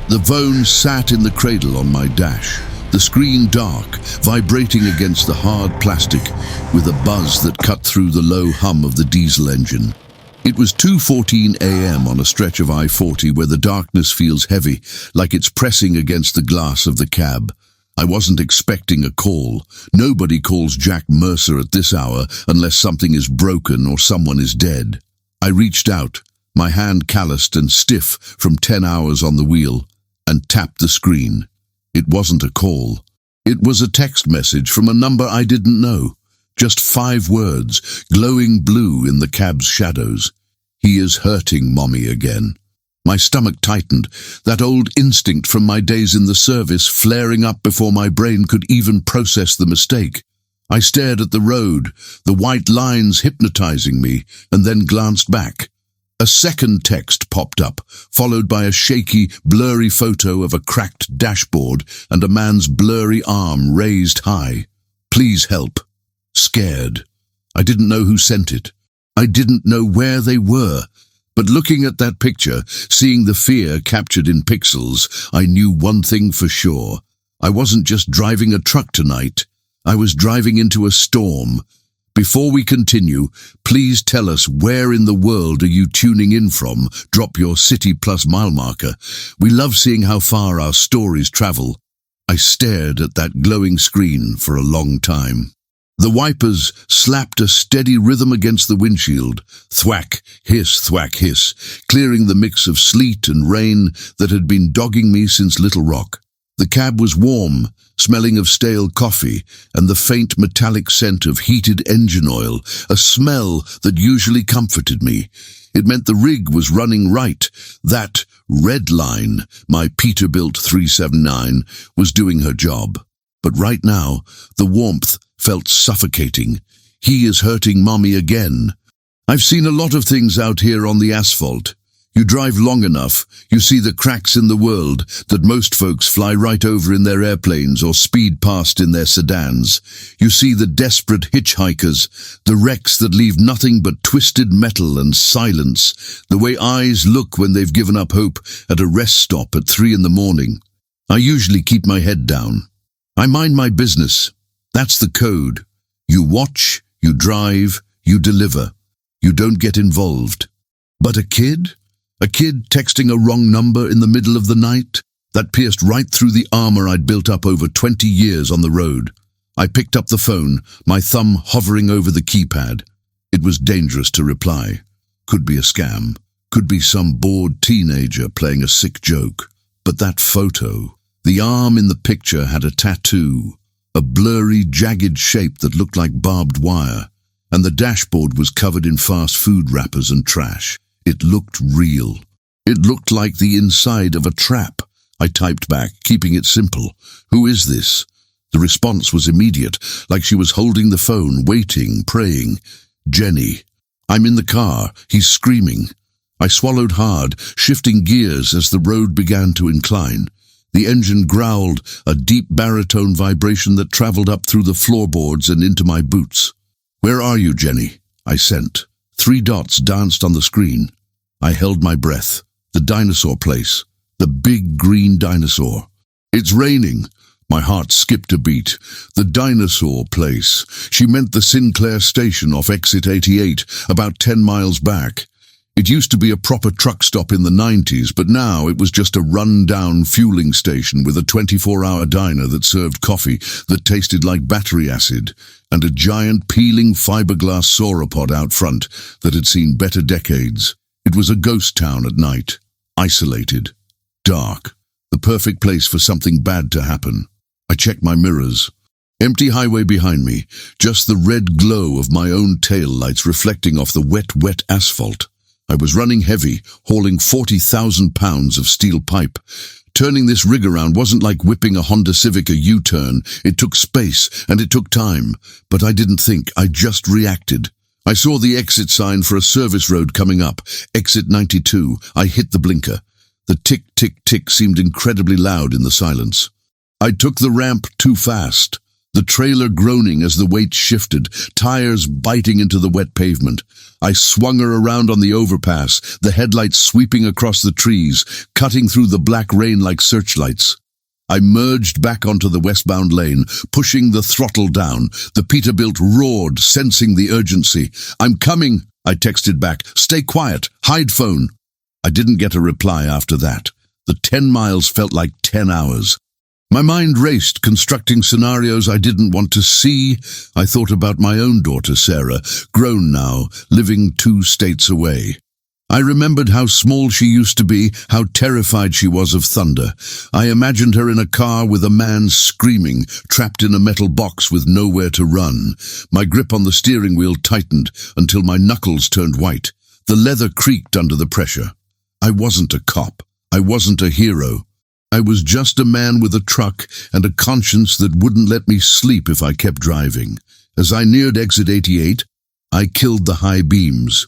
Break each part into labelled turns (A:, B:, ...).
A: The phone sat in the cradle on my dash, the screen dark, vibrating against the hard plastic with a buzz that cut through the low hum of the diesel engine. It was 2:14 a.m. on a stretch of I-40 where the darkness feels heavy, like it's pressing against the glass of the cab. I wasn't expecting a call. Nobody calls Jack Mercer at this hour unless something is broken or someone is dead. I reached out, my hand calloused and stiff from 10 hours on the wheel, and tapped the screen. It wasn't a call. It was a text message from a number I didn't know. Just 5 words, glowing blue in the cab's shadows. He is hurting Mommy again. My stomach tightened, that old instinct from my days in the service flaring up before my brain could even process the mistake. I stared at the road, the white lines hypnotizing me, and then glanced back. A second text popped up, followed by a shaky, blurry photo of a cracked dashboard and a man's blurry arm raised high. Please help. Scared. I didn't know who sent it. I didn't know where they were. But looking at that picture, seeing the fear captured in pixels, I knew one thing for sure. I wasn't just driving a truck tonight. I was driving into a storm. Before we continue, please tell us where in the world are you tuning in from? Drop your city plus mile marker. We love seeing how far our stories travel. I stared at that glowing screen for a long time. The wipers slapped a steady rhythm against the windshield. Thwack, hiss, clearing the mix of sleet and rain that had been dogging me since Little Rock. The cab was warm, smelling of stale coffee and the faint metallic scent of heated engine oil, a smell that usually comforted me. It meant the rig was running right. That red line, my Peterbilt 379, was doing her job. But right now, the warmth felt suffocating. He is hurting Mommy again. I've seen a lot of things out here on the asphalt. You drive long enough, you see the cracks in the world that most folks fly right over in their airplanes or speed past in their sedans. You see the desperate hitchhikers, the wrecks that leave nothing but twisted metal and silence, the way eyes look when they've given up hope at a rest stop at 3 in the morning. I usually keep my head down. I mind my business. That's the code. You watch, you drive, you deliver. You don't get involved. But a kid? A kid texting a wrong number in the middle of the night? That pierced right through the armor I'd built up over 20 years on the road. I picked up the phone, my thumb hovering over the keypad. It was dangerous to reply. Could be a scam. Could be some bored teenager playing a sick joke. But that photo, the arm in the picture had a tattoo, a blurry, jagged shape that looked like barbed wire, and the dashboard was covered in fast food wrappers and trash. It looked real. It looked like the inside of a trap. I typed back, keeping it simple. Who is this? The response was immediate, like she was holding the phone, waiting, praying. Jenny. I'm in the car. He's screaming. I swallowed hard, shifting gears as the road began to incline. The engine growled, a deep baritone vibration that traveled up through the floorboards and into my boots. Where are you, Jenny? I sent. 3 dots danced on the screen. I held my breath. The dinosaur place. The big green dinosaur. It's raining. My heart skipped a beat. The dinosaur place. She meant the Sinclair station off exit 88, about 10 miles back. It used to be a proper truck stop in the 90s, but now it was just a run-down fueling station with a 24-hour diner that served coffee that tasted like battery acid, and a giant peeling fiberglass sauropod out front that had seen better decades. It was a ghost town at night, isolated, dark, the perfect place for something bad to happen. I checked my mirrors. Empty highway behind me, just the red glow of my own tail lights reflecting off the wet asphalt. I was running heavy, hauling 40,000 pounds of steel pipe. Turning this rig around wasn't like whipping a Honda Civic a U-turn. It took space, and it took time. But I didn't think, I just reacted. I saw the exit sign for a service road coming up, exit 92. I hit the blinker. The tick, tick, tick seemed incredibly loud in the silence. I took the ramp too fast. The the trailer groaning as the weight shifted, tires biting into the wet pavement. I swung her around on the overpass, the headlights sweeping across the trees, cutting through the black rain like searchlights. I merged back onto the westbound lane, pushing the throttle down. The Peterbilt roared, sensing the urgency. "I'm coming," I texted back. "Stay quiet. Hide phone." I didn't get a reply after that. The 10 miles felt like 10 hours. My mind raced, constructing scenarios I didn't want to see. I thought about my own daughter, Sarah, grown now, living 2 states away. I remembered how small she used to be, how terrified she was of thunder. I imagined her in a car with a man screaming, trapped in a metal box with nowhere to run. My grip on the steering wheel tightened until my knuckles turned white. The leather creaked under the pressure. I wasn't a cop. I wasn't a hero. I was just a man with a truck and a conscience that wouldn't let me sleep if I kept driving. As I neared exit 88, I killed the high beams.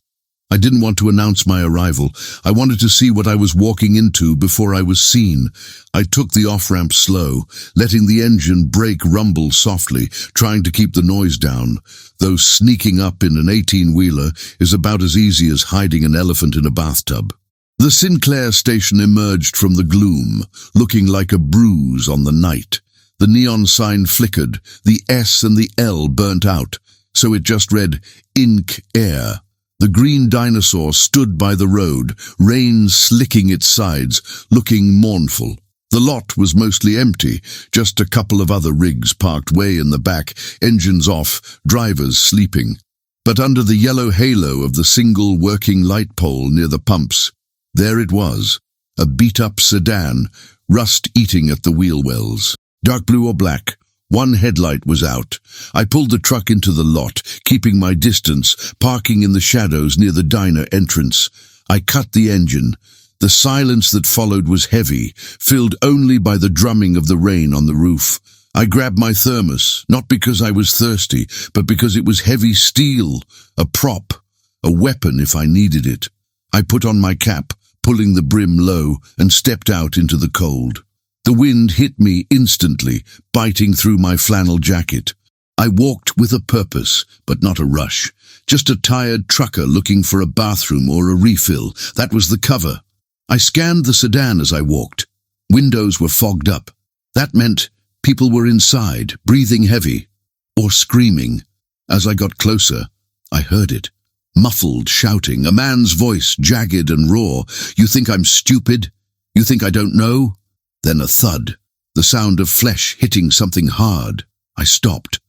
A: I didn't want to announce my arrival. I wanted to see what I was walking into before I was seen. I took the off-ramp slow, letting the engine brake rumble softly, trying to keep the noise down, though sneaking up in an 18-wheeler is about as easy as hiding an elephant in a bathtub. The Sinclair station emerged from the gloom, looking like a bruise on the night. The neon sign flickered, the S and the L burnt out, so it just read, "Inc. Air." The green dinosaur stood by the road, rain slicking its sides, looking mournful. The lot was mostly empty, just a couple of other rigs parked way in the back, engines off, drivers sleeping. But under the yellow halo of the single working light pole near the pumps, there it was, a beat-up sedan, rust eating at the wheel wells. Dark blue or black, one headlight was out. I pulled the truck into the lot, keeping my distance, parking in the shadows near the diner entrance. I cut the engine. The silence that followed was heavy, filled only by the drumming of the rain on the roof. I grabbed my thermos, not because I was thirsty, but because it was heavy steel, a prop, a weapon if I needed it. I put on my cap, pulling the brim low, and stepped out into the cold. The wind hit me instantly, biting through my flannel jacket. I walked with a purpose, but not a rush. Just a tired trucker looking for a bathroom or a refill. That was the cover. I scanned the sedan as I walked. Windows were fogged up. That meant people were inside, breathing heavy, or screaming. As I got closer, I heard it. Muffled shouting, a man's voice, jagged and raw. "You think I'm stupid? You think I don't know?" Then a thud, the sound of flesh hitting something hard. I stopped.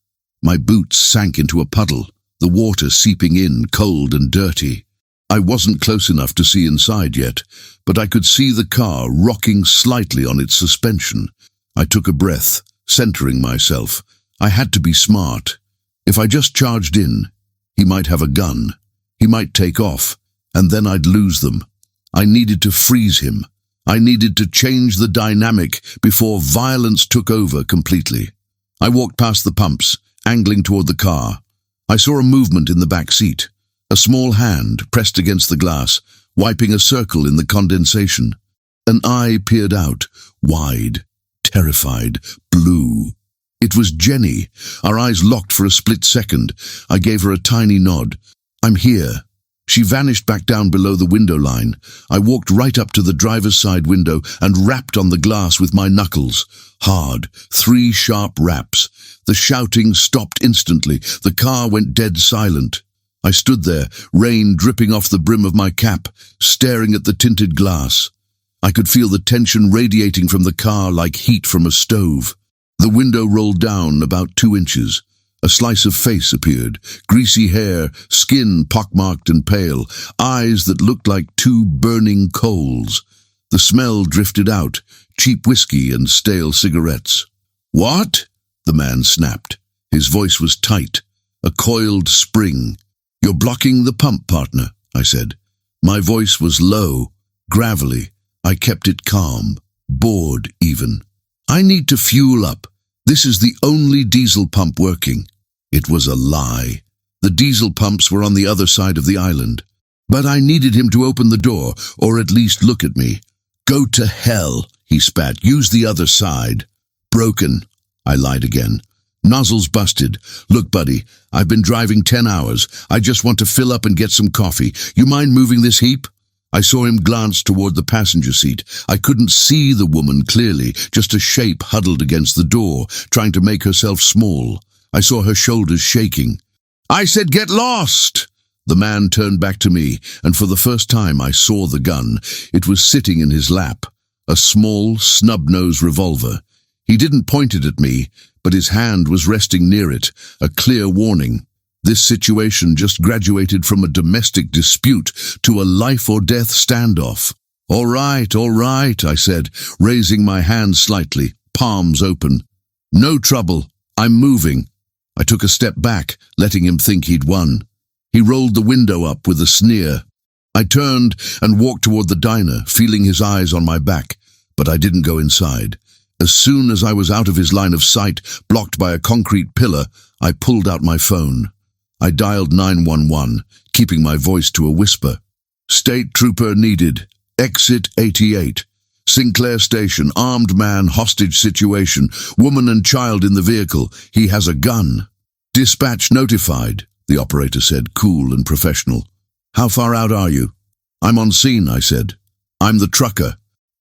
A: My boots sank into a puddle, the water seeping in, cold and dirty. I wasn't close enough to see inside yet, but I could see the car rocking slightly on its suspension. I took a breath, centering myself. I had to be smart. If I just charged in, he might have a gun. He might take off, and then I'd lose them. I needed to freeze him. I needed to change the dynamic before violence took over completely. I walked past the pumps, angling toward the car. I saw a movement in the back seat, a small hand pressed against the glass, wiping a circle in the condensation. An eye peered out, wide, terrified, blue. It was Jenny. Our eyes locked for a split second. I gave her a tiny nod. "I'm here." She vanished back down below the window line. I walked right up to the driver's side window and rapped on the glass with my knuckles. Hard, 3 sharp raps. The shouting stopped instantly. The car went dead silent. I stood there, rain dripping off the brim of my cap, staring at the tinted glass. I could feel the tension radiating from the car like heat from a stove. The window rolled down about 2 inches. A slice of face appeared, greasy hair, skin pockmarked and pale, eyes that looked like 2 burning coals. The smell drifted out, cheap whiskey and stale cigarettes. "What?" the man snapped. His voice was tight, a coiled spring. "You're blocking the pump, partner," I said. My voice was low, gravelly. I kept it calm, bored even. "I need to fuel up. This is the only diesel pump working." It was a lie. The diesel pumps were on the other side of the island. But I needed him to open the door, or at least look at me. "Go to hell," he spat. "Use the other side." "Broken," I lied again. Nozzles busted. Look, buddy, I've been driving 10 hours. I just want to fill up and get some coffee. You mind moving this heap? I saw him glance toward the passenger seat. I couldn't see the woman clearly, just a shape huddled against the door, trying to make herself small. I saw her shoulders shaking. I said, get lost! The man turned back to me, and for the first time I saw the gun. It was sitting in his lap, a small, snub-nosed revolver. He didn't point it at me, but his hand was resting near it, a clear warning. This situation just graduated from a domestic dispute to a life-or-death standoff. All right, I said, raising my hand slightly, palms open. No trouble, I'm moving. I took a step back, letting him think he'd won. He rolled the window up with a sneer. I turned and walked toward the diner, feeling his eyes on my back, but I didn't go inside. As soon as I was out of his line of sight, blocked by a concrete pillar, I pulled out my phone. I dialed 911, keeping my voice to a whisper. State trooper needed. Exit 88. Sinclair station, armed man, hostage situation, woman and child in the vehicle. He has a gun. Dispatch notified, the operator said, cool and professional. How far out are you? I'm on scene, I said. I'm the trucker.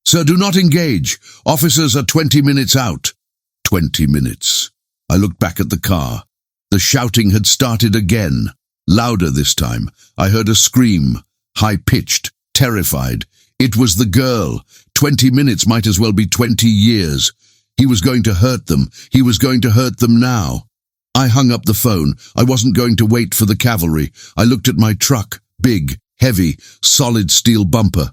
A: Sir, do not engage. Officers are 20 minutes out. 20 minutes. I looked back at the car. The shouting had started again. Louder this time. I heard a scream. High-pitched, terrified. It was the girl. 20 minutes might as well be 20 years. He was going to hurt them. He was going to hurt them now. I hung up the phone. I wasn't going to wait for the cavalry. I looked at my truck. Big, heavy, solid steel bumper.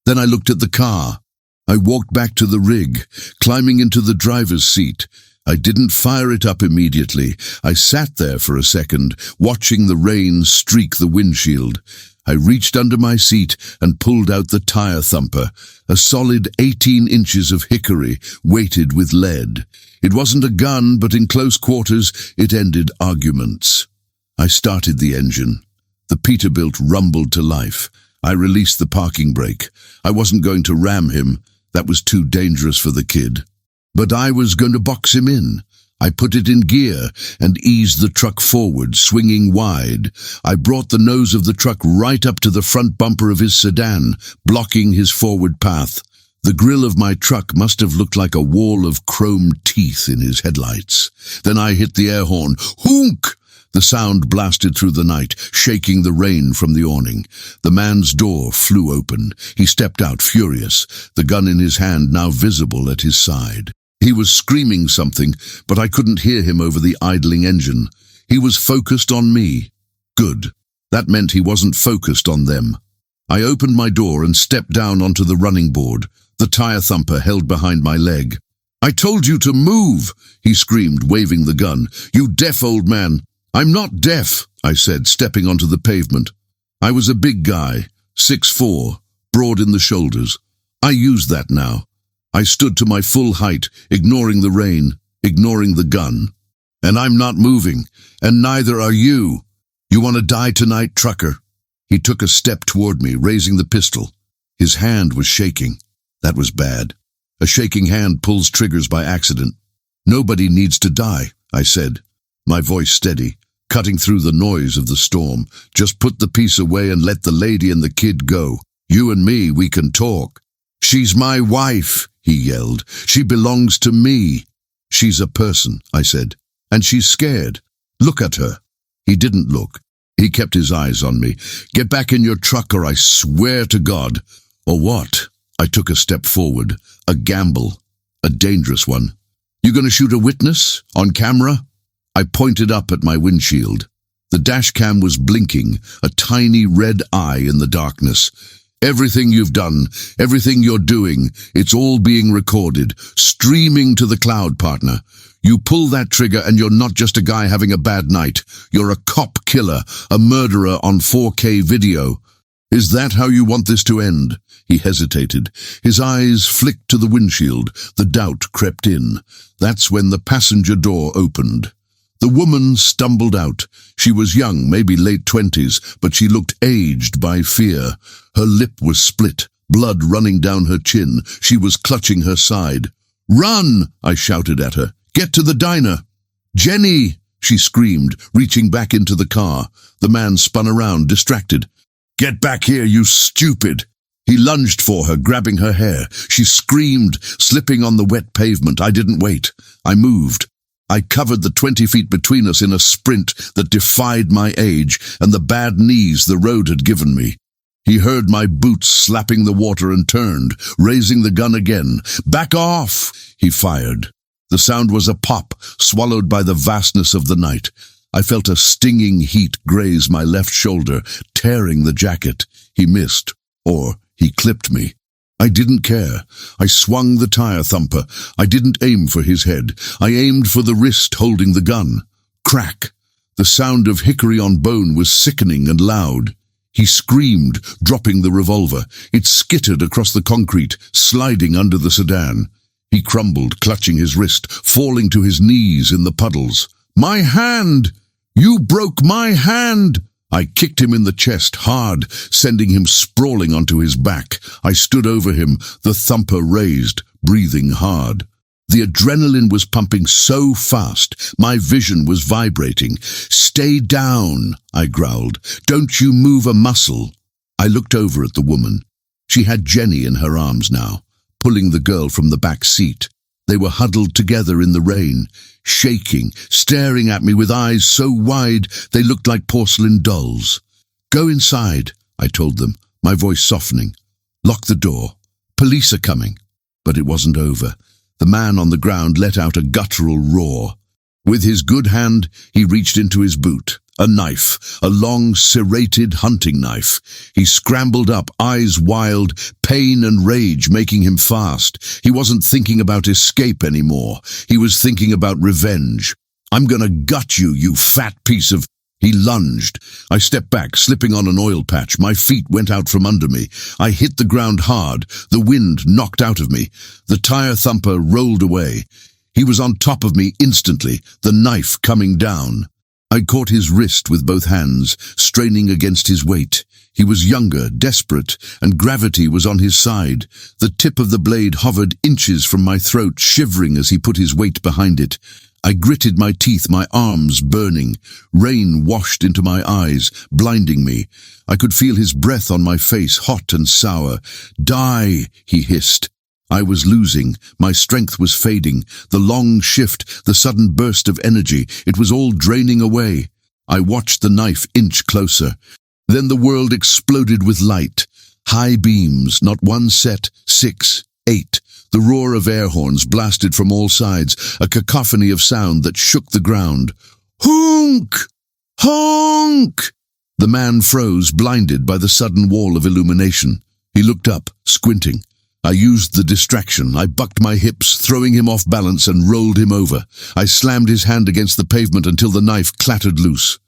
A: Then I looked at the car. I walked back to the rig, climbing into the driver's seat. I didn't fire it up immediately. I sat there for a second, watching the rain streak the windshield. I reached under my seat and pulled out the tire thumper, a solid 18 inches of hickory weighted with lead. It wasn't a gun, but in close quarters it ended arguments. I started the engine. The Peterbilt rumbled to life. I released the parking brake. I wasn't going to ram him. That was too dangerous for the kid. But I was going to box him in. I put it in gear and eased the truck forward, swinging wide. I brought the nose of the truck right up to the front bumper of his sedan, blocking his forward path. The grill of my truck must have looked like a wall of chrome teeth in his headlights. Then I hit the air horn. Honk! The sound blasted through the night, shaking the rain from the awning. The man's door flew open. He stepped out, furious, the gun in his hand now visible at his side. He was screaming something, but I couldn't hear him over the idling engine. He was focused on me. Good. That meant he wasn't focused on them. I opened my door and stepped down onto the running board, the tire thumper held behind my leg. I told you to move, he screamed, waving the gun. You deaf old man. I'm not deaf, I said, stepping onto the pavement. I was a big guy, 6'4", broad in the shoulders. I used that now. I stood to my full height, ignoring the rain, ignoring the gun. And I'm not moving, and neither are you. You want to die tonight, trucker? He took a step toward me, raising the pistol. His hand was shaking. That was bad. A shaking hand pulls triggers by accident. Nobody needs to die, I said, my voice steady, cutting through the noise of the storm. Just put the piece away and let the lady and the kid go. You and me, we can talk. She's my wife, he yelled. She belongs to me. She's a person, I said, and she's scared. Look at her. He didn't look. He kept his eyes on me. Get back in your truck or I swear to God. Or what? I took a step forward. A gamble. A dangerous one. You gonna shoot a witness? On camera? I pointed up at my windshield. The dashcam was blinking, a tiny red eye in the darkness. Everything you've done, everything you're doing, it's all being recorded, streaming to the cloud, partner. You pull that trigger and you're not just a guy having a bad night. You're a cop killer, a murderer on 4K video. Is that how you want this to end? He hesitated. His eyes flicked to the windshield. The doubt crept in. That's when the passenger door opened. The woman stumbled out. She was young, maybe late 20s, but she looked aged by fear. Her lip was split, blood running down her chin. She was clutching her side. Run! I shouted at her. Get to the diner. "Jenny!" she screamed, reaching back into the car. The man spun around, distracted. "Get back here, you stupid!" He lunged for her, grabbing her hair. She screamed, slipping on the wet pavement. I didn't wait. I moved. I covered the 20 feet between us in a sprint that defied my age and the bad knees the road had given me. He heard my boots slapping the water and turned, raising the gun again. "Back off!" he fired. The sound was a pop, swallowed by the vastness of the night. I felt a stinging heat graze my left shoulder, tearing the jacket. He missed, or he clipped me. I didn't care. I swung the tire thumper. I didn't aim for his head. I aimed for the wrist holding the gun. Crack. The sound of hickory on bone was sickening and loud. He screamed, dropping the revolver. It skittered across the concrete, sliding under the sedan. He crumbled, clutching his wrist, falling to his knees in the puddles. "My hand! You broke my hand!" I kicked him in the chest hard, sending him sprawling onto his back. I stood over him, the thumper raised, breathing hard. The adrenaline was pumping so fast, my vision was vibrating. "Stay down," I growled. "Don't you move a muscle." I looked over at the woman. She had Jenny in her arms now, pulling the girl from the back seat. They were huddled together in the rain, shaking, staring at me with eyes so wide they looked like porcelain dolls. "Go inside," I told them, my voice softening. "Lock the door. Police are coming." But it wasn't over. The man on the ground let out a guttural roar. With his good hand, he reached into his boot. A knife, a long, serrated hunting knife. He scrambled up, eyes wild, pain and rage making him fast. He wasn't thinking about escape anymore. He was thinking about revenge. "I'm gonna gut you, you fat piece of—" He lunged. I stepped back, slipping on an oil patch. My feet went out from under me. I hit the ground hard. The wind knocked out of me. The tire thumper rolled away. He was on top of me instantly, the knife coming down. I caught his wrist with both hands, straining against his weight. He was younger, desperate, and gravity was on his side. The tip of the blade hovered inches from my throat, shivering as he put his weight behind it. I gritted my teeth, my arms burning. Rain washed into my eyes, blinding me. I could feel his breath on my face, hot and sour. "Die," he hissed. I was losing. My strength was fading. The long shift, the sudden burst of energy, it was all draining away. I watched the knife inch closer. Then the world exploded with light. High beams, not one set, 6, 8. The roar of air horns blasted from all sides, a cacophony of sound that shook the ground. "Honk! Honk!" The man froze, blinded by the sudden wall of illumination. He looked up, squinting. I used the distraction. I bucked my hips, throwing him off balance, and rolled him over. I slammed his hand against the pavement until the knife clattered loose.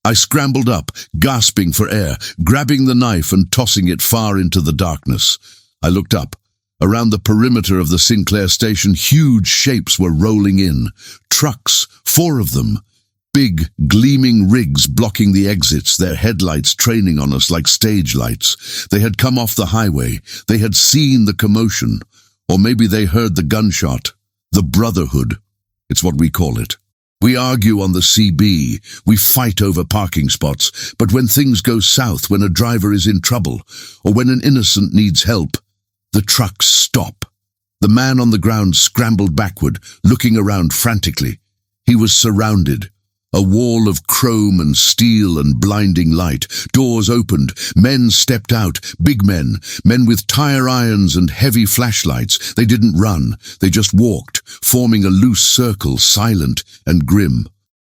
A: I scrambled up, gasping for air, grabbing the knife and tossing it far into the darkness. I looked up. Around the perimeter of the Sinclair station, huge shapes were rolling in. Trucks, 4 of them. Big, gleaming rigs blocking the exits, their headlights training on us like stage lights. They had come off the highway. They had seen the commotion. Or maybe they heard the gunshot. The Brotherhood. It's what we call it. We argue on the CB. We fight over parking spots. But when things go south, when a driver is in trouble, or when an innocent needs help, the trucks stop. The man on the ground scrambled backward, looking around frantically. He was surrounded. A wall of chrome and steel and blinding light. Doors opened. Men stepped out. Big men. Men with tire irons and heavy flashlights. They didn't run. They just walked, forming a loose circle, silent and grim.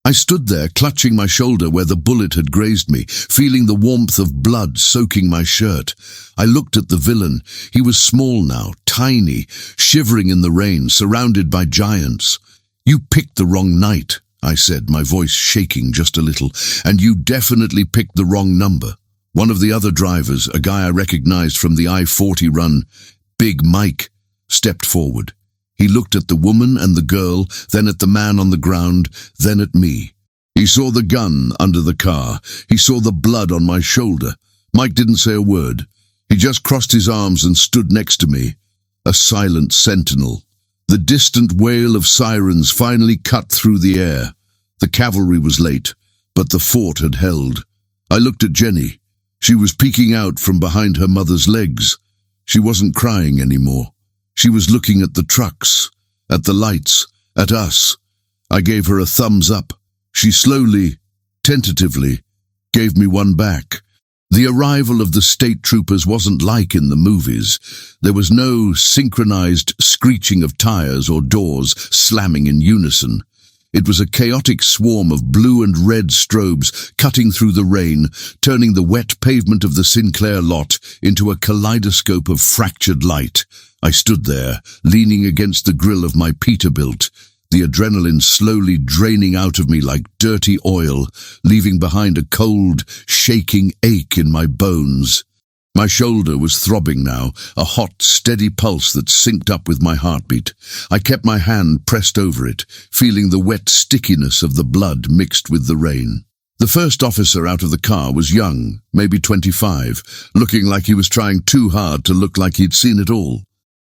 A: I stood there, clutching my shoulder where the bullet had grazed me, feeling the warmth of blood soaking my shirt. I looked at the villain. He was small now, tiny, shivering in the rain, surrounded by giants. "You picked the wrong night," I said, my voice shaking just a little, "and you definitely picked the wrong number." One of the other drivers, a guy I recognized from the I-40 run, Big Mike, stepped forward. He looked at the woman and the girl, then at the man on the ground, then at me. He saw the gun under the car. He saw the blood on my shoulder. Mike didn't say a word. He just crossed his arms and stood next to me, a silent sentinel. The distant wail of sirens finally cut through the air. The cavalry was late, but the fort had held. I looked at Jenny. She was peeking out from behind her mother's legs. She wasn't crying anymore. She was looking at the trucks, at the lights, at us. I gave her a thumbs up. She slowly, tentatively, gave me one back. The arrival of the state troopers wasn't like in the movies. There was no synchronized screeching of tires or doors slamming in unison. It was a chaotic swarm of blue and red strobes cutting through the rain, turning the wet pavement of the Sinclair lot into a kaleidoscope of fractured light. I stood there, leaning against the grill of my Peterbilt, the adrenaline slowly draining out of me like dirty oil, leaving behind a cold, shaking ache in my bones. My shoulder was throbbing now, a hot, steady pulse that synced up with my heartbeat. I kept my hand pressed over it, feeling the wet stickiness of the blood mixed with the rain. The first officer out of the car was young, maybe 25, looking like he was trying too hard to look like he'd seen it all.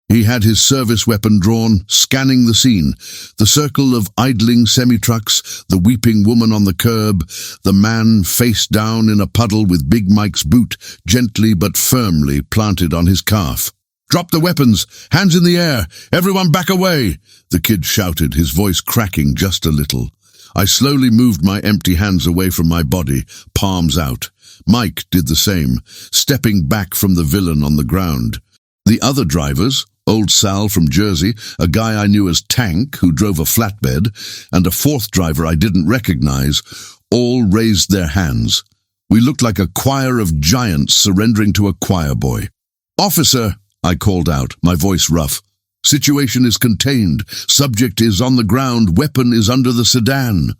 A: He had his service weapon drawn, scanning the scene. The circle of idling semi-trucks, the weeping woman on the curb, the man face down in a puddle with Big Mike's boot gently but firmly planted on his calf. "Drop the weapons! Hands in the air! Everyone back away!" the kid shouted, his voice cracking just a little. I slowly moved my empty hands away from my body, palms out. Mike did the same, stepping back from the villain on the ground. The other drivers, old Sal from Jersey, a guy I knew as Tank who drove a flatbed, and a fourth driver I didn't recognize, all raised their hands. We looked like a choir of giants surrendering to a choir boy. "Officer," I called out, my voice rough. "Situation is contained. Subject is on the ground. Weapon is under the sedan."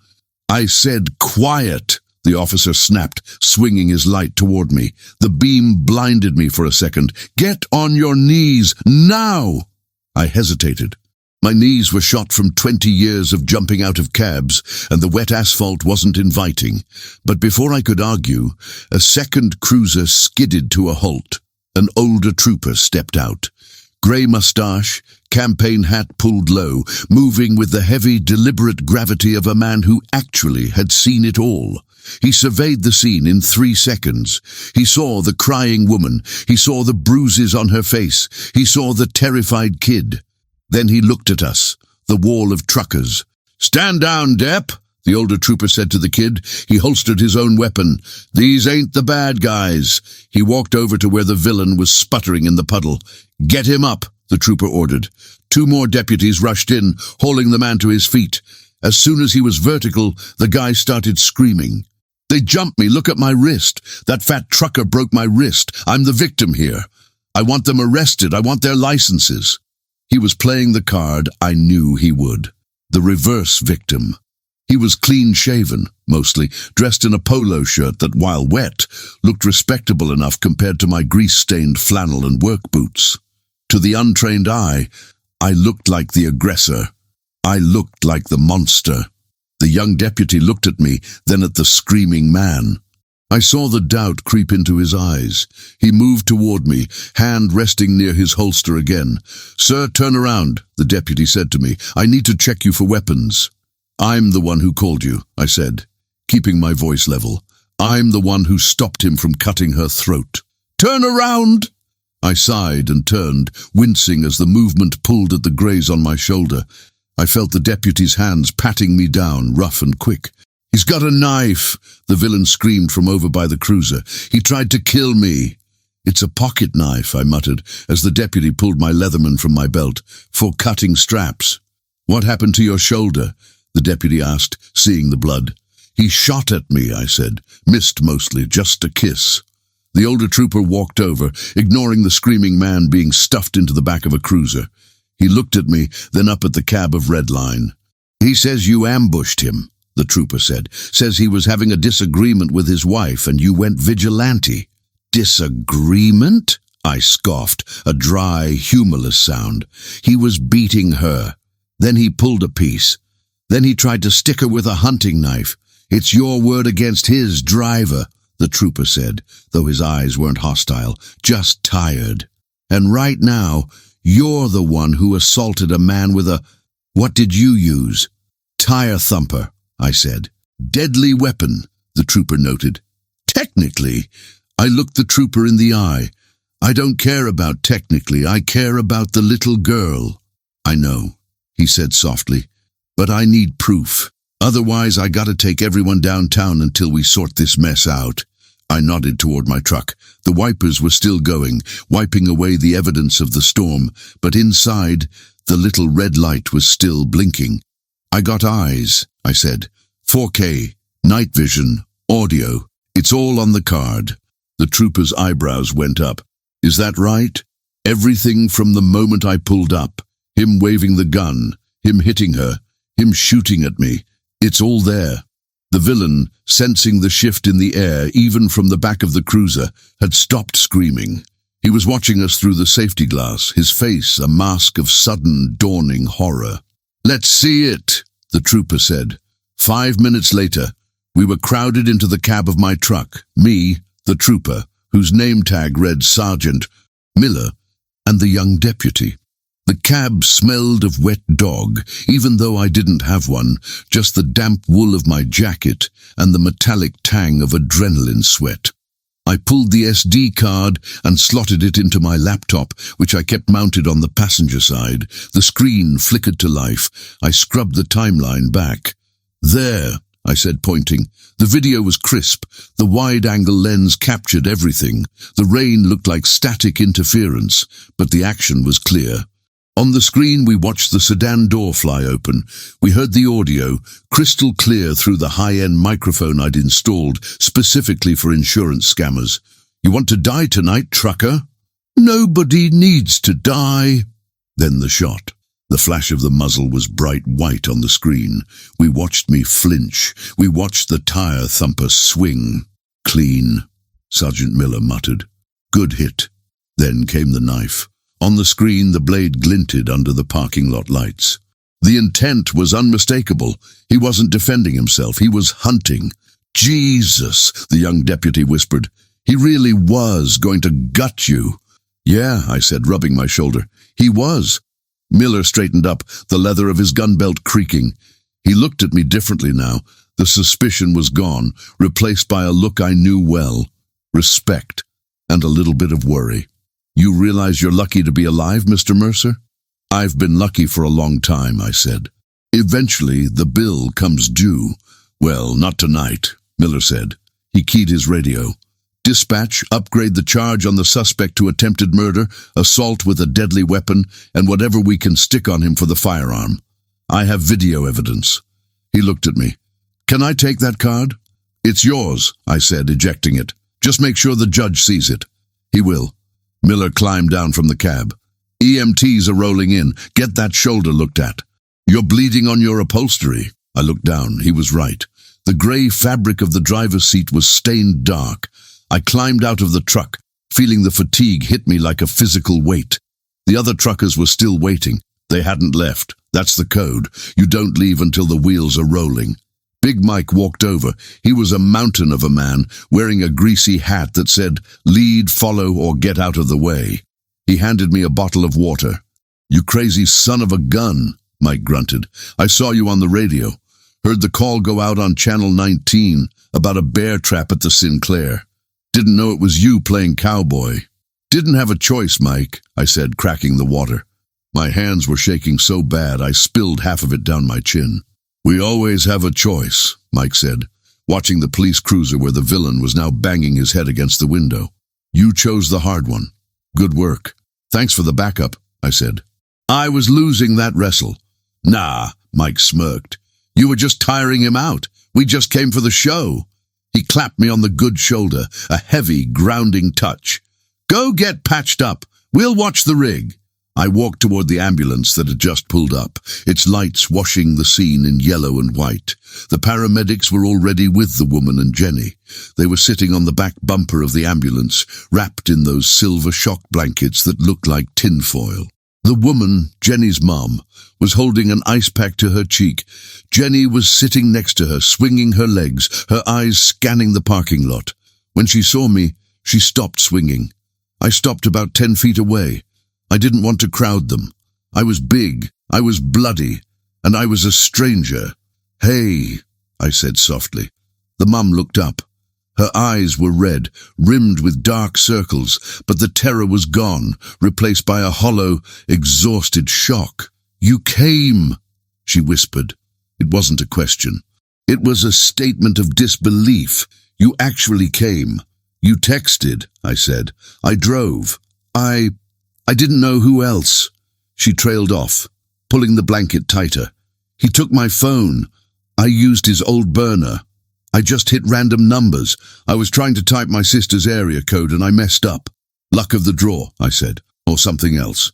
A: I said, "Quiet," the officer snapped, swinging his light toward me. The beam blinded me for a second. "Get on your knees, now!" I hesitated. My knees were shot from 20 years of jumping out of cabs, and the wet asphalt wasn't inviting. But before I could argue, a second cruiser skidded to a halt. An older trooper stepped out. Grey mustache, campaign hat pulled low, moving with the heavy, deliberate gravity of a man who actually had seen it all. He surveyed the scene in 3 seconds. He saw the crying woman. He saw the bruises on her face. He saw the terrified kid. Then he looked at us, the wall of truckers. "Stand down, Depp," the older trooper said to the kid. He holstered his own weapon. "These ain't the bad guys." He walked over to where the villain was sputtering in the puddle. "Get him up," the trooper ordered. 2 more deputies rushed in, hauling the man to his feet. As soon as he was vertical, the guy started screaming. "They jumped me. Look at my wrist. That fat trucker broke my wrist. I'm the victim here. I want them arrested. I want their licenses." He was playing the card I knew he would. The reverse victim. He was clean-shaven, mostly, dressed in a polo shirt that, while wet, looked respectable enough compared to my grease-stained flannel and work boots. To the untrained eye, I looked like the aggressor. I looked like the monster. The young deputy looked at me, then at the screaming man. I saw the doubt creep into his eyes. He moved toward me, hand resting near his holster again. "Sir, turn around," the deputy said to me. "I need to check you for weapons." "I'm the one who called you," I said, keeping my voice level. "I'm the one who stopped him from cutting her throat." "Turn around!" I sighed and turned, wincing as the movement pulled at the graze on my shoulder. I felt the deputy's hands patting me down, rough and quick. "He's got a knife," the villain screamed from over by the cruiser. "He tried to kill me." "It's a pocket knife," I muttered, as the deputy pulled my Leatherman from my belt, "for cutting straps." "What happened to your shoulder?" the deputy asked, seeing the blood. "He shot at me," I said. "Missed mostly, just a kiss." The older trooper walked over, ignoring the screaming man being stuffed into the back of a cruiser. He looked at me, then up at the cab of Red Line. "He says you ambushed him," the trooper said. "Says he was having a disagreement with his wife and you went vigilante." "Disagreement?" I scoffed, a dry, humorless sound. "He was beating her. Then he pulled a piece. Then he tried to stick her with a hunting knife. It's your word against his, driver," the trooper said, though his eyes weren't hostile, just tired. "And right now, you're the one who assaulted a man with a—what did you use?" "Tire thumper," I said. Deadly weapon, the trooper noted. Technically, I looked the trooper in the eye. I don't care about technically, I care about the little girl. I know, he said softly, but I need proof. Otherwise, I gotta take everyone downtown until we sort this mess out. I nodded toward my truck. The wipers were still going, wiping away the evidence of the storm, but inside, the little red light was still blinking. I got eyes, I said. 4K, night vision, audio. It's all on the card. The trooper's eyebrows went up. Is that right? Everything from the moment I pulled up. Him waving the gun, him hitting her, him shooting at me. It's all there. The villain, sensing the shift in the air, even from the back of the cruiser, had stopped screaming. He was watching us through the safety glass, his face a mask of sudden, dawning horror. Let's see it, the trooper said. 5 minutes later, we were crowded into the cab of my truck, me, the trooper, whose name tag read Sergeant Miller, and the young deputy. The cab smelled of wet dog, even though I didn't have one, just the damp wool of my jacket and the metallic tang of adrenaline sweat. I pulled the SD card and slotted it into my laptop, which I kept mounted on the passenger side. The screen flickered to life. I scrubbed the timeline back. There, I said, pointing. The video was crisp. The wide-angle lens captured everything. The rain looked like static interference, but the action was clear. On the screen, we watched the sedan door fly open. We heard the audio, crystal clear through the high-end microphone I'd installed, specifically for insurance scammers. You want to die tonight, trucker? Nobody needs to die. Then the shot. The flash of the muzzle was bright white on the screen. We watched me flinch. We watched the tire thumper swing. Clean, Sergeant Miller muttered. Good hit. Then came the knife. On the screen, the blade glinted under the parking lot lights. The intent was unmistakable. He wasn't defending himself. He was hunting. Jesus, the young deputy whispered. He really was going to gut you. Yeah, I said, rubbing my shoulder. He was. Miller straightened up, the leather of his gun belt creaking. He looked at me differently now. The suspicion was gone, replaced by a look I knew well. Respect, and a little bit of worry. You realize you're lucky to be alive, Mr. Mercer? I've been lucky for a long time, I said. Eventually, the bill comes due. Well, not tonight, Miller said. He keyed his radio. Dispatch, upgrade the charge on the suspect to attempted murder, assault with a deadly weapon, and whatever we can stick on him for the firearm. I have video evidence. He looked at me. Can I take that card? It's yours, I said, ejecting it. Just make sure the judge sees it. He will. Miller climbed down from the cab. EMTs are rolling in. Get that shoulder looked at. You're bleeding on your upholstery. I looked down. He was right. The gray fabric of the driver's seat was stained dark. I climbed out of the truck, feeling the fatigue hit me like a physical weight. The other truckers were still waiting. They hadn't left. That's the code. You don't leave until the wheels are rolling. Big Mike walked over. He was a mountain of a man, wearing a greasy hat that said, "Lead, follow, or get out of the way." He handed me a bottle of water. "You crazy son of a gun," Mike grunted. "I saw you on the radio. Heard the call go out on Channel 19 about a bear trap at the Sinclair. Didn't know it was you playing cowboy." "Didn't have a choice, Mike," I said, cracking the water. My hands were shaking so bad I spilled half of it down my chin. "We always have a choice," Mike said, watching the police cruiser where the villain was now banging his head against the window. "You chose the hard one. Good work. Thanks for the backup," I said. "I was losing that wrestle." "Nah," Mike smirked. "You were just tiring him out. We just came for the show." He clapped me on the good shoulder, a heavy, grounding touch. "Go get patched up. We'll watch the rig." I walked toward the ambulance that had just pulled up, its lights washing the scene in yellow and white. The paramedics were already with the woman and Jenny. They were sitting on the back bumper of the ambulance, wrapped in those silver shock blankets that looked like tinfoil. The woman, Jenny's mom, was holding an ice pack to her cheek. Jenny was sitting next to her, swinging her legs, her eyes scanning the parking lot. When she saw me, she stopped swinging. I stopped about 10 feet away. I didn't want to crowd them. I was big, I was bloody, and I was a stranger. "Hey," I said softly. The mum looked up. Her eyes were red, rimmed with dark circles, but the terror was gone, replaced by a hollow, exhausted shock. "You came," she whispered. It wasn't a question. It was a statement of disbelief. "You actually came. You texted," I said. "I drove. I didn't know who else." She trailed off, pulling the blanket tighter. "He took my phone. I used his old burner. I just hit random numbers. I was trying to type my sister's area code and I messed up. Luck of the draw," I said, "or something else."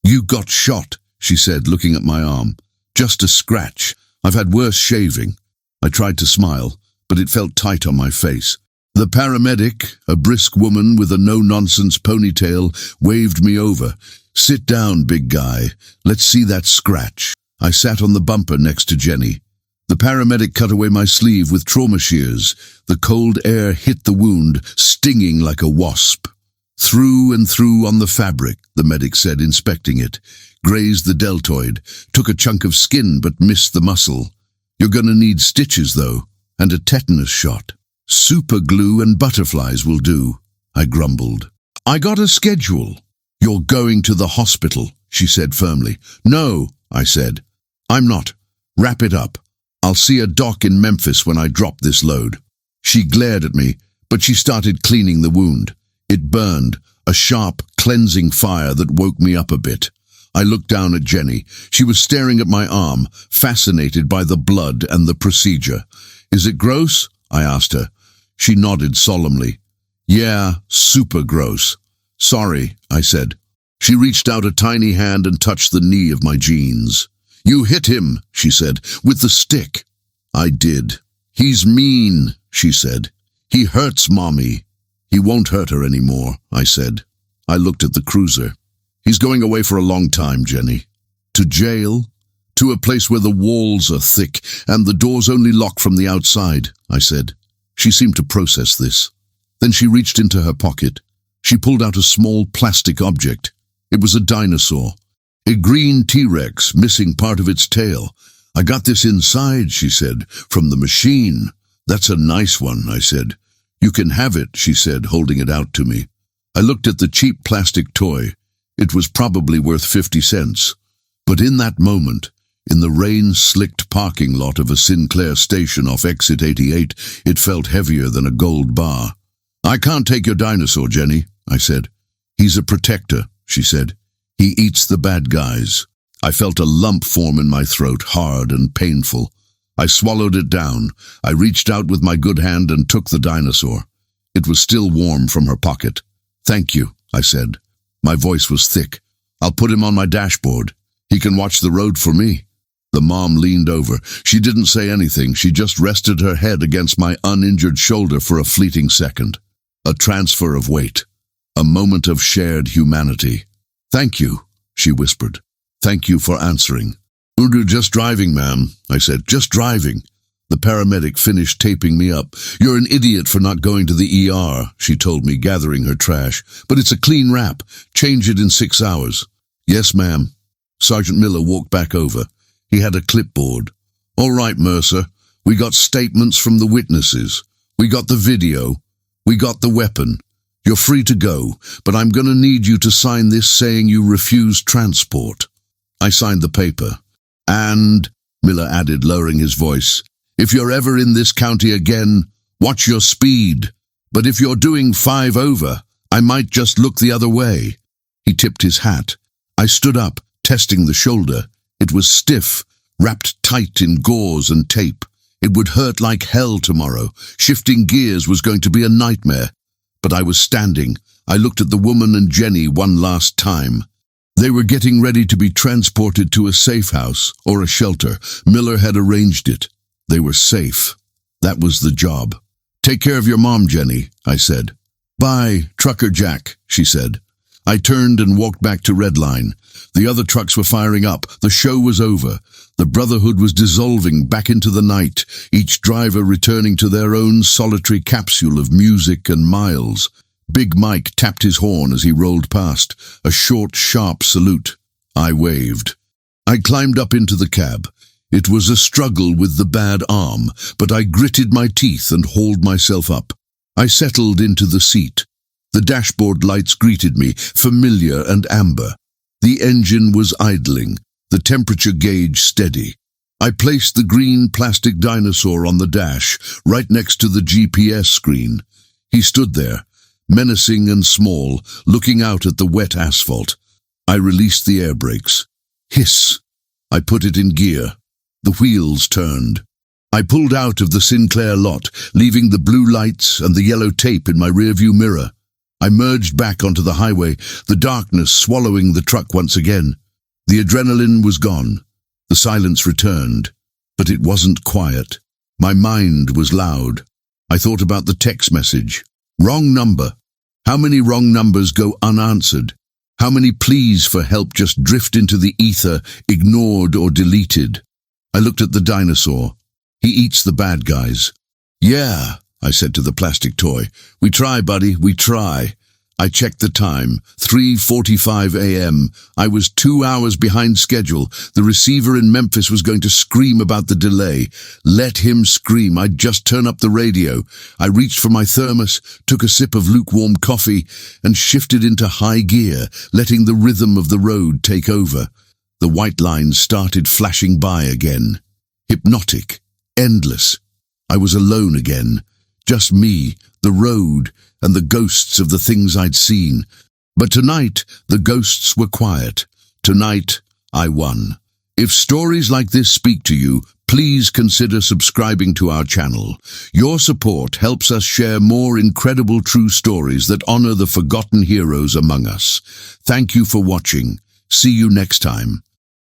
A: "You got shot," she said, looking at my arm. "Just a scratch. I've had worse shaving." I tried to smile, but it felt tight on my face. The paramedic, a brisk woman with a no-nonsense ponytail, waved me over. "Sit down, big guy. Let's see that scratch." I sat on the bumper next to Jenny. The paramedic cut away my sleeve with trauma shears. The cold air hit the wound, stinging like a wasp. "Through and through on the fabric," the medic said, inspecting it. "Grazed the deltoid. Took a chunk of skin but missed the muscle. You're gonna need stitches, though, and a tetanus shot. Super glue and butterflies will do," I grumbled. "I got a schedule." "You're going to the hospital," she said firmly. "No," I said. "I'm not. Wrap it up. I'll see a doc in Memphis when I drop this load." She glared at me, but she started cleaning the wound. It burned, a sharp, cleansing fire that woke me up a bit. I looked down at Jenny. She was staring at my arm, fascinated by the blood and the procedure. "Is it gross?" I asked her. She nodded solemnly. "Yeah, super gross." "Sorry," I said. She reached out a tiny hand and touched the knee of my jeans. "You hit him," she said, "with the stick." I did. "He's mean," she said. "He hurts Mommy." "He won't hurt her anymore," I said. I looked at the cruiser. "He's going away for a long time, Jenny." "To jail?" "To a place where the walls are thick and the doors only lock from the outside," I said. She seemed to process this. Then she reached into her pocket. She pulled out a small plastic object. It was a dinosaur. A green T-Rex, missing part of its tail. "I got this inside," she said, "from the machine." "That's a nice one," I said. "You can have it," she said, holding it out to me. I looked at the cheap plastic toy. It was probably worth 50 cents. But in that moment, in the rain-slicked parking lot of a Sinclair station off exit 88, it felt heavier than a gold bar. "I can't take your dinosaur, Jenny," I said. "He's a protector," she said. "He eats the bad guys." I felt a lump form in my throat, hard and painful. I swallowed it down. I reached out with my good hand and took the dinosaur. It was still warm from her pocket. "Thank you," I said. My voice was thick. "I'll put him on my dashboard. He can watch the road for me." The mom leaned over. She didn't say anything. She just rested her head against my uninjured shoulder for a fleeting second. A transfer of weight. A moment of shared humanity. "Thank you," she whispered. "Thank you for answering." "Just driving, ma'am," I said. "Just driving." The paramedic finished taping me up. "You're an idiot for not going to the ER, she told me, gathering her trash. "But it's a clean wrap. Change it in 6 hours." "Yes, ma'am." Sergeant Miller walked back over. He had a clipboard. "All right, Mercer. We got statements from the witnesses. We got the video. We got the weapon. You're free to go, but I'm going to need you to sign this saying you refuse transport." I signed the paper. "And," Miller added, lowering his voice, "if you're ever in this county again, watch your speed. But if you're doing 5 over, I might just look the other way." He tipped his hat. I stood up, testing the shoulder. It was stiff, wrapped tight in gauze and tape. It would hurt like hell tomorrow. Shifting gears was going to be a nightmare. But I was standing. I looked at the woman and Jenny one last time. They were getting ready to be transported to a safe house or a shelter. Miller had arranged it. They were safe. That was the job. "Take care of your mom, Jenny," I said. "Bye, Trucker Jack," she said. I turned and walked back to Redline. The other trucks were firing up. The show was over. The Brotherhood was dissolving back into the night, each driver returning to their own solitary capsule of music and miles. Big Mike tapped his horn as he rolled past, a short, sharp salute. I waved. I climbed up into the cab. It was a struggle with the bad arm, but I gritted my teeth and hauled myself up. I settled into the seat. The dashboard lights greeted me, familiar and amber. The engine was idling, the temperature gauge steady. I placed the green plastic dinosaur on the dash, right next to the GPS screen. He stood there, menacing and small, looking out at the wet asphalt. I released the air brakes. Hiss! I put it in gear. The wheels turned. I pulled out of the Sinclair lot, leaving the blue lights and the yellow tape in my rearview mirror. I merged back onto the highway, the darkness swallowing the truck once again. The adrenaline was gone. The silence returned, but it wasn't quiet. My mind was loud. I thought about the text message. Wrong number. How many wrong numbers go unanswered? How many pleas for help just drift into the ether, ignored or deleted? I looked at the dinosaur. He eats the bad guys. Yeah, I said to the plastic toy. We try, buddy, we try. I checked the time, 3:45 a.m. I was 2 hours behind schedule. The receiver in Memphis was going to scream about the delay. Let him scream. I'd just turn up the radio. I reached for my thermos, took a sip of lukewarm coffee, and shifted into high gear, letting the rhythm of the road take over. The white lines started flashing by again. Hypnotic, endless. I was alone again. Just me, the road, and the ghosts of the things I'd seen. But tonight, the ghosts were quiet. Tonight, I won. If stories like this speak to you, please consider subscribing to our channel. Your support helps us share more incredible true stories that honor the forgotten heroes among us. Thank you for watching. See you next time.